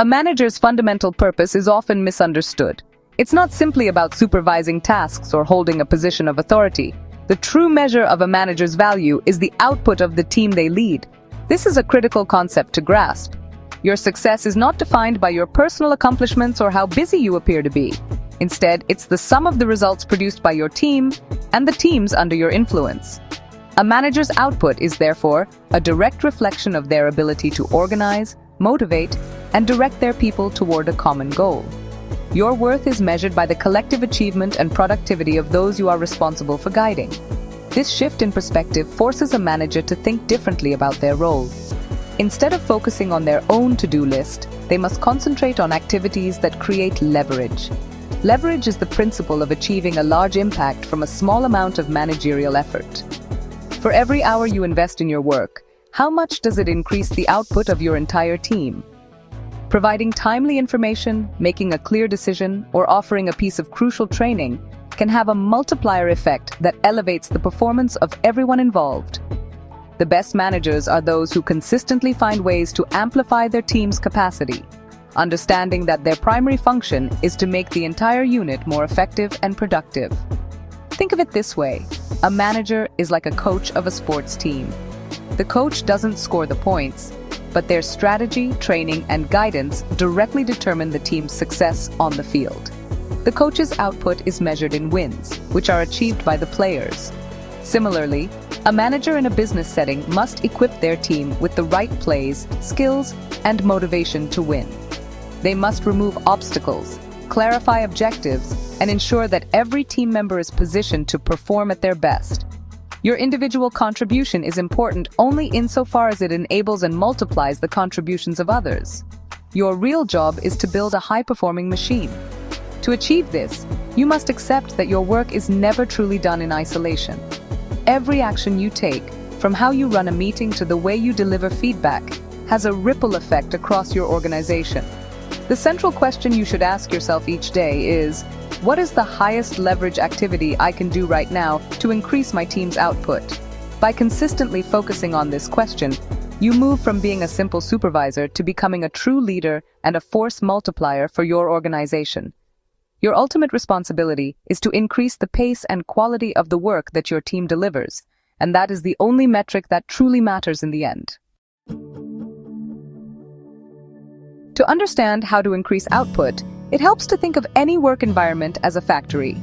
A manager's fundamental purpose is often misunderstood. It's not simply about supervising tasks or holding a position of authority. The true measure of a manager's value is the output of the team they lead. This is a critical concept to grasp. Your success is not defined by your personal accomplishments or how busy you appear to be. Instead, it's the sum of the results produced by your team and the teams under your influence. A manager's output is therefore a direct reflection of their ability to organize, motivate, and direct their people toward a common goal. Your worth is measured by the collective achievement and productivity of those you are responsible for guiding. This shift in perspective forces a manager to think differently about their role. Instead of focusing on their own to-do list, they must concentrate on activities that create leverage. Leverage is the principle of achieving a large impact from a small amount of managerial effort. For every hour you invest in your work, how much does it increase the output of your entire team? Providing timely information, making a clear decision, or offering a piece of crucial training can have a multiplier effect that elevates the performance of everyone involved. The best managers are those who consistently find ways to amplify their team's capacity, understanding that their primary function is to make the entire unit more effective and productive. Think of it this way: a manager is like a coach of a sports team. The coach doesn't score the points, but their strategy, training, and guidance directly determine the team's success on the field. The coach's output is measured in wins, which are achieved by the players. Similarly, a manager in a business setting must equip their team with the right plays, skills, and motivation to win. They must remove obstacles, clarify objectives, and ensure that every team member is positioned to perform at their best. Your individual contribution is important only insofar as it enables and multiplies the contributions of others. Your real job is to build a high-performing machine. To achieve this, you must accept that your work is never truly done in isolation. Every action you take, from how you run a meeting to the way you deliver feedback, has a ripple effect across your organization. The central question you should ask yourself each day is, what is the highest leverage activity I can do right now to increase my team's output? By consistently focusing on this question, you move from being a simple supervisor to becoming a true leader and a force multiplier for your organization. Your ultimate responsibility is to increase the pace and quality of the work that your team delivers, and that is the only metric that truly matters in the end. To understand how to increase output, it helps to think of any work environment as a factory.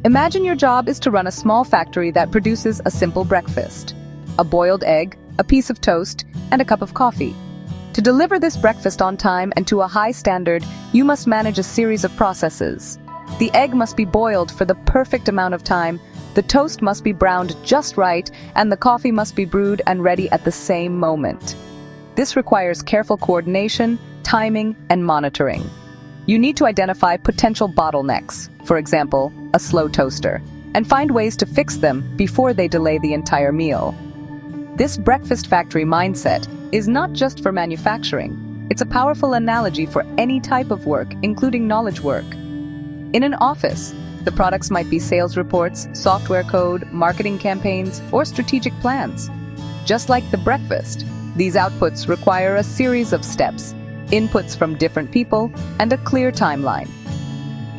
Imagine your job is to run a small factory that produces a simple breakfast: a boiled egg, a piece of toast, and a cup of coffee. To deliver this breakfast on time and to a high standard, you must manage a series of processes. The egg must be boiled for the perfect amount of time, the toast must be browned just right, and the coffee must be brewed and ready at the same moment. This requires careful coordination, timing, and monitoring. You need to identify potential bottlenecks, for example, a slow toaster, and find ways to fix them before they delay the entire meal. This breakfast factory mindset is not just for manufacturing. It's a powerful analogy for any type of work, including knowledge work. In an office, the products might be sales reports, software code, marketing campaigns, or strategic plans. Just like the breakfast, these outputs require a series of steps, inputs from different people, and a clear timeline.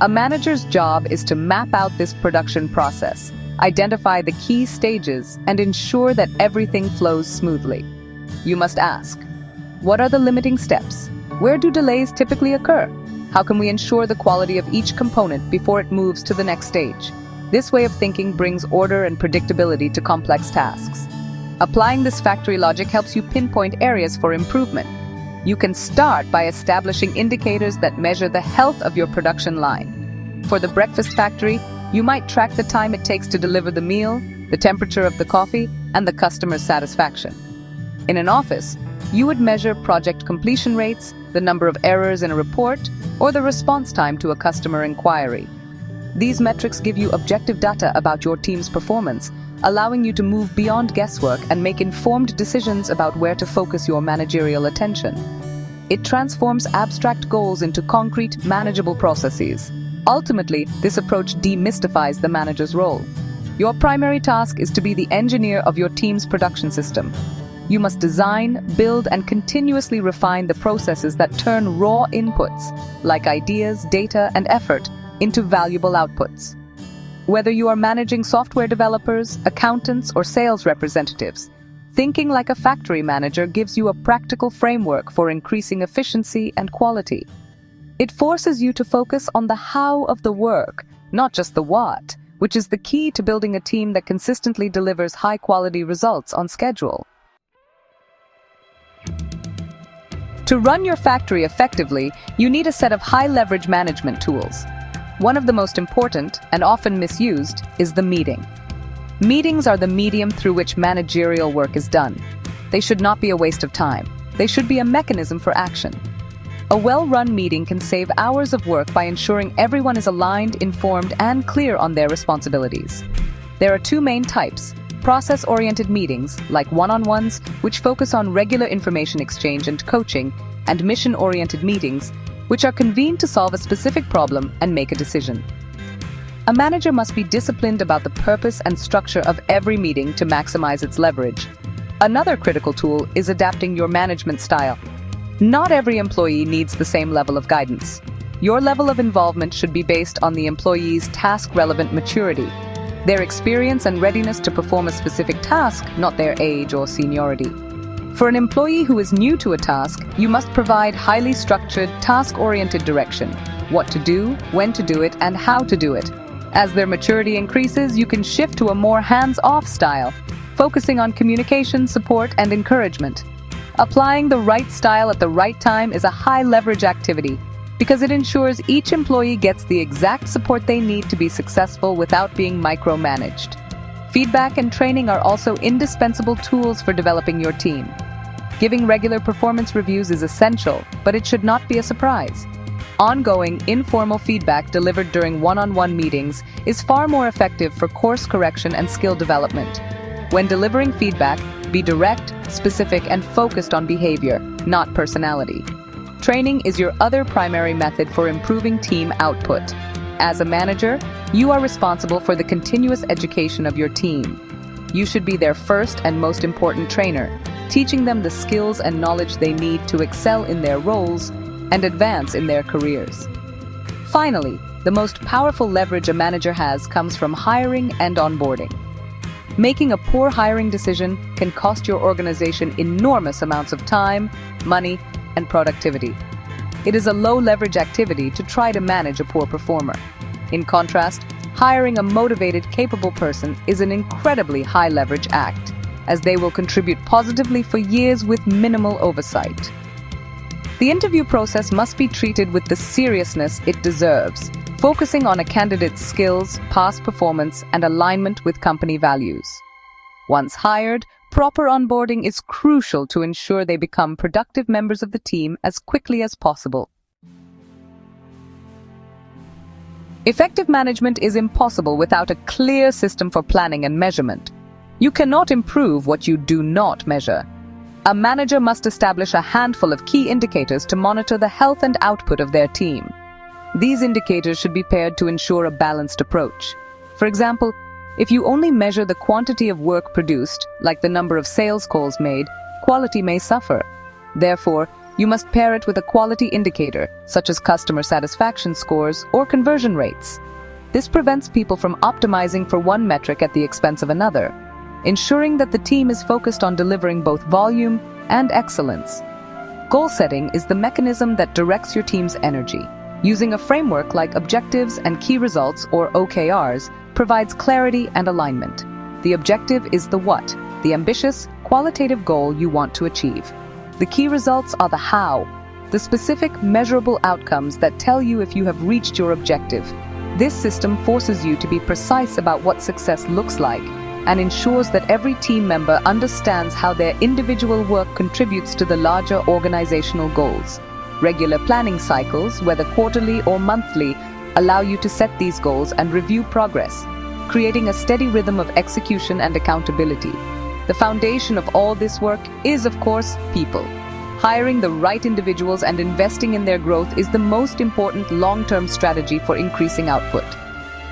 A manager's job is to map out this production process, identify the key stages, and ensure that everything flows smoothly. You must ask, what are the limiting steps? Where do delays typically occur? How can we ensure the quality of each component before it moves to the next stage? This way of thinking brings order and predictability to complex tasks. Applying this factory logic helps you pinpoint areas for improvement. You can start by establishing indicators that measure the health of your production line. For the breakfast factory, you might track the time it takes to deliver the meal, the temperature of the coffee, and the customer's satisfaction. In an office, you would measure project completion rates, the number of errors in a report, or the response time to a customer inquiry. These metrics give you objective data about your team's performance, allowing you to move beyond guesswork and make informed decisions about where to focus your managerial attention. It transforms abstract goals into concrete, manageable processes. Ultimately, this approach demystifies the manager's role. Your primary task is to be the engineer of your team's production system. You must design, build, and continuously refine the processes that turn raw inputs, like ideas, data, and effort, into valuable outputs. Whether you are managing software developers, accountants, or sales representatives, thinking like a factory manager gives you a practical framework for increasing efficiency and quality. It forces you to focus on the how of the work, not just the what, which is the key to building a team that consistently delivers high-quality results on schedule. To run your factory effectively, you need a set of high-leverage management tools. One of the most important, and often misused, is the meeting. Meetings are the medium through which managerial work is done. They should not be a waste of time. They should be a mechanism for action. A well-run meeting can save hours of work by ensuring everyone is aligned, informed, and clear on their responsibilities. There are two main types: process-oriented meetings, like one-on-ones, which focus on regular information exchange and coaching, and mission-oriented meetings, which are convened to solve a specific problem and make a decision. A manager must be disciplined about the purpose and structure of every meeting to maximize its leverage. Another critical tool is adapting your management style. Not every employee needs the same level of guidance. Your level of involvement should be based on the employee's task-relevant maturity, their experience and readiness to perform a specific task, not their age or seniority. For an employee who is new to a task, you must provide highly structured, task-oriented direction: what to do, when to do it, and how to do it. As their maturity increases, you can shift to a more hands-off style, focusing on communication, support, and encouragement. Applying the right style at the right time is a high-leverage activity because it ensures each employee gets the exact support they need to be successful without being micromanaged. Feedback and training are also indispensable tools for developing your team. Giving regular performance reviews is essential, but it should not be a surprise. Ongoing, informal feedback delivered during one-on-one meetings is far more effective for course correction and skill development. When delivering feedback, be direct, specific, and focused on behavior, not personality. Training is your other primary method for improving team output. As a manager, you are responsible for the continuous education of your team. You should be their first and most important trainer, teaching them the skills and knowledge they need to excel in their roles and advance in their careers. Finally, the most powerful leverage a manager has comes from hiring and onboarding. Making a poor hiring decision can cost your organization enormous amounts of time, money, and productivity. It is a low-leverage activity to try to manage a poor performer. In contrast, hiring a motivated, capable person is an incredibly high-leverage act, as they will contribute positively for years with minimal oversight. The interview process must be treated with the seriousness it deserves, focusing on a candidate's skills, past performance, and alignment with company values. Once hired, proper onboarding is crucial to ensure they become productive members of the team as quickly as possible. Effective management is impossible without a clear system for planning and measurement. You cannot improve what you do not measure. A manager must establish a handful of key indicators to monitor the health and output of their team. These indicators should be paired to ensure a balanced approach. For example, if you only measure the quantity of work produced, like the number of sales calls made, quality may suffer. Therefore, you must pair it with a quality indicator, such as customer satisfaction scores or conversion rates. This prevents people from optimizing for one metric at the expense of another, ensuring that the team is focused on delivering both volume and excellence. Goal setting is the mechanism that directs your team's energy. Using a framework like objectives and key results, or OKRs, provides clarity and alignment. The objective is the what, the ambitious, qualitative goal you want to achieve. The key results are the how, the specific, measurable outcomes that tell you if you have reached your objective. This system forces you to be precise about what success looks like and ensures that every team member understands how their individual work contributes to the larger organizational goals. Regular planning cycles, whether quarterly or monthly, allow you to set these goals and review progress, creating a steady rhythm of execution and accountability. The foundation of all this work is, of course, people. Hiring the right individuals and investing in their growth is the most important long-term strategy for increasing output.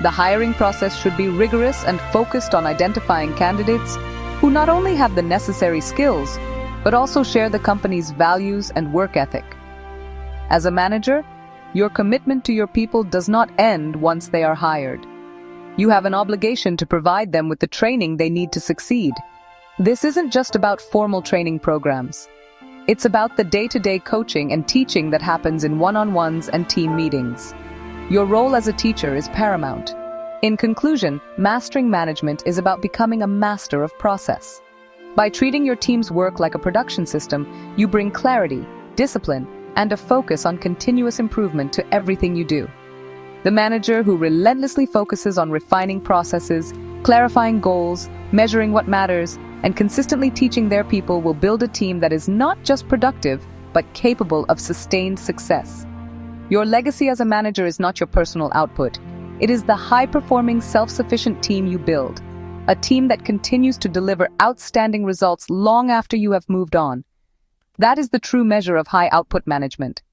The hiring process should be rigorous and focused on identifying candidates who not only have the necessary skills, but also share the company's values and work ethic. As a manager, your commitment to your people does not end once they are hired. You have an obligation to provide them with the training they need to succeed. This isn't just about formal training programs. It's about the day-to-day coaching and teaching that happens in one-on-ones and team meetings. Your role as a teacher is paramount. In conclusion, mastering management is about becoming a master of process. By treating your team's work like a production system, you bring clarity, discipline, and a focus on continuous improvement to everything you do. The manager who relentlessly focuses on refining processes, clarifying goals, measuring what matters, and consistently teaching their people will build a team that is not just productive, but capable of sustained success. Your legacy as a manager is not your personal output. It is the high-performing, self-sufficient team you build. A team that continues to deliver outstanding results long after you have moved on. That is the true measure of high-output management.